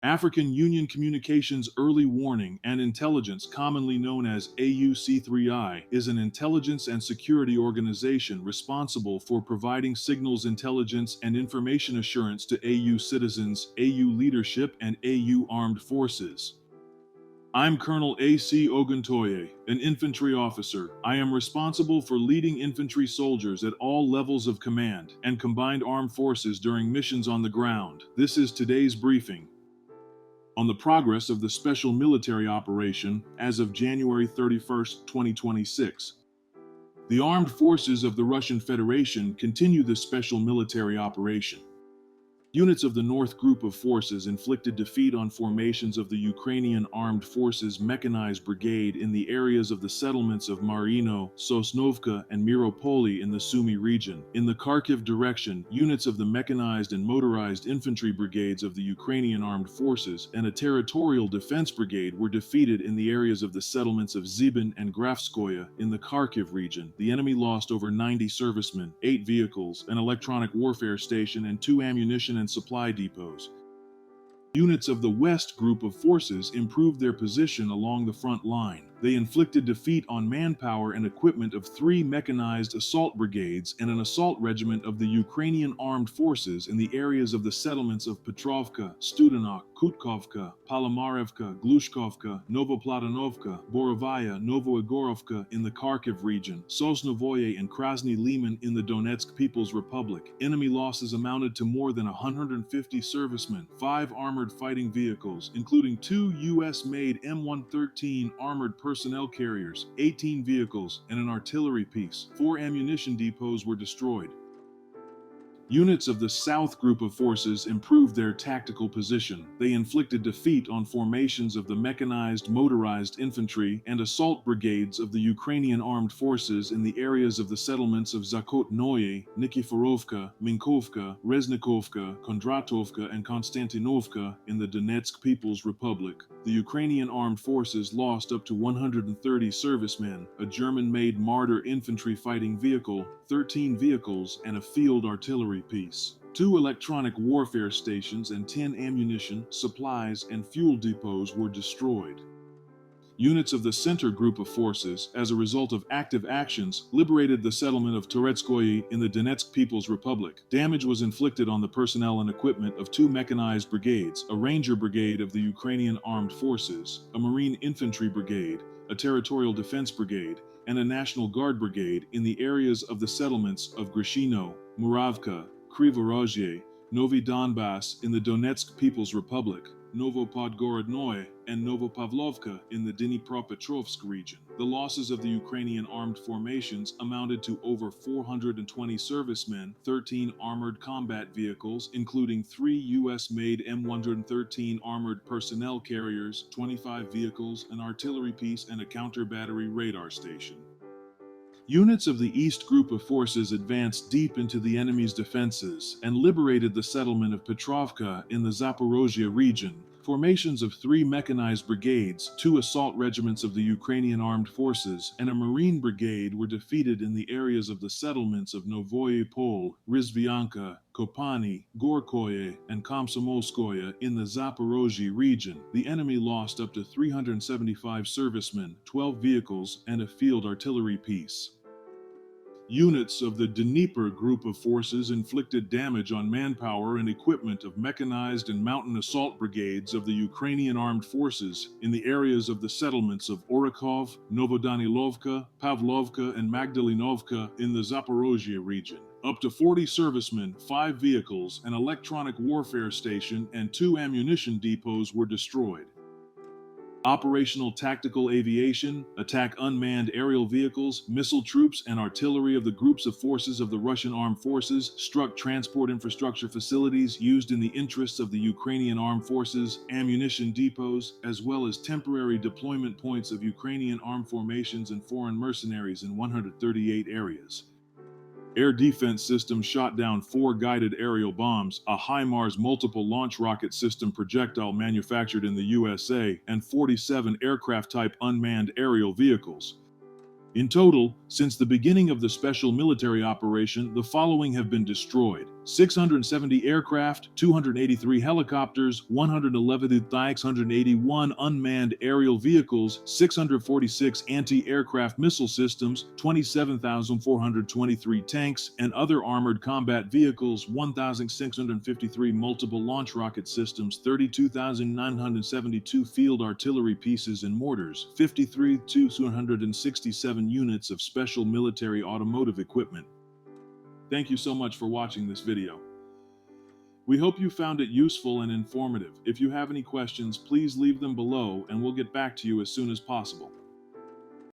African Union Communications Early Warning and Intelligence, commonly known as AUC3I, is an intelligence and security organization responsible for providing signals intelligence and information assurance to AU citizens, AU leadership, and AU armed forces. I'm Colonel A.C. Oguntoye, an infantry officer. I am responsible for leading infantry soldiers at all levels of command and combined armed forces during missions on the ground. This is today's briefing on the progress of the special military operation as of January 31, 2026. The armed forces of the Russian Federation continue the special military operation. Units of the North Group of Forces inflicted defeat on formations of the Ukrainian Armed Forces Mechanized Brigade in the areas of the settlements of Marino, Sosnovka, and Miropoli in the Sumy region. In the Kharkiv direction, units of the Mechanized and Motorized Infantry Brigades of the Ukrainian Armed Forces and a Territorial Defense Brigade were defeated in the areas of the settlements of Zibin and Grafskoye in the Kharkiv region. The enemy lost over 90 servicemen, 8 vehicles, an electronic warfare station, and 2 ammunition and supply depots. Units of the West Group of Forces improved their position along the front line. They inflicted defeat on manpower and equipment of 3 mechanized assault brigades and an assault regiment of the Ukrainian Armed Forces in the areas of the settlements of Petrovka, Studenok, Kutkovka, Palomarevka, Glushkovka, Novoplatonovka, Borovaya, Novoigorovka in the Kharkiv region, Sosnovoye and Krasny Liman in the Donetsk People's Republic. Enemy losses amounted to more than 150 servicemen, 5 armored fighting vehicles, including 2 U.S.-made M113 armored personnel carriers, 18 vehicles, and an artillery piece. 4 ammunition depots were destroyed. Units of the South Group of Forces improved their tactical position. They inflicted defeat on formations of the mechanized, motorized infantry and assault brigades of the Ukrainian Armed Forces in the areas of the settlements of Zakotnoye, Nikiforovka, Minkovka, Reznikovka, Kondratovka, and Konstantinovka in the Donetsk People's Republic. The Ukrainian Armed Forces lost up to 130 servicemen, a German-made Marder infantry fighting vehicle, 13 vehicles, and a field artillery piece. 2 electronic warfare stations and 10 ammunition, supplies, and fuel depots were destroyed. Units of the Center Group of Forces, as a result of active actions, liberated the settlement of Toretskoye in the Donetsk People's Republic. Damage was inflicted on the personnel and equipment of 2 mechanized brigades, a Ranger Brigade of the Ukrainian Armed Forces, a Marine Infantry Brigade, a Territorial Defense Brigade, and a National Guard Brigade in the areas of the settlements of Grishino, Muravka, Krivorozhye, Novi Donbass in the Donetsk People's Republic, Novopodgorodnoye, and Novopavlovka in the Dnipropetrovsk region. The losses of the Ukrainian armed formations amounted to over 420 servicemen, 13 armored combat vehicles, including 3 U.S.-made M113 armored personnel carriers, 25 vehicles, an artillery piece, and a counter-battery radar station. Units of the East Group of Forces advanced deep into the enemy's defenses and liberated the settlement of Petrovka in the Zaporozhye region. Formations of 3 mechanized brigades, 2 assault regiments of the Ukrainian Armed Forces, and a Marine Brigade were defeated in the areas of the settlements of Novoye Pol, Rizvianka, Kopani, Gorkoye, and Komsomolskoye in the Zaporozhye region. The enemy lost up to 375 servicemen, 12 vehicles, and a field artillery piece. Units of the Dnieper Group of Forces inflicted damage on manpower and equipment of mechanized and mountain assault brigades of the Ukrainian Armed Forces in the areas of the settlements of Orakov, Novodanilovka, Pavlovka, and Magdalinovka in the Zaporozhye region. Up to 40 servicemen, 5 vehicles, an electronic warfare station, and 2 ammunition depots were destroyed. Operational tactical aviation, attack unmanned aerial vehicles, missile troops, and artillery of the groups of forces of the Russian Armed Forces struck transport infrastructure facilities used in the interests of the Ukrainian Armed Forces, ammunition depots, as well as temporary deployment points of Ukrainian armed formations and foreign mercenaries in 138 areas. Air defense systems shot down 4 guided aerial bombs, a HIMARS multiple launch rocket system projectile manufactured in the USA, and 47 aircraft-type unmanned aerial vehicles. In total, since the beginning of the special military operation, the following have been destroyed: 670 aircraft, 283 helicopters, 181 unmanned aerial vehicles, 646 anti-aircraft missile systems, 27,423 tanks and other armored combat vehicles, 1,653 multiple launch rocket systems, 32,972 field artillery pieces and mortars, 53,267 units of special military automotive equipment. Thank you so much for watching this video. We hope you found it useful and informative. If you have any questions, please leave them below and we'll get back to you as soon as possible.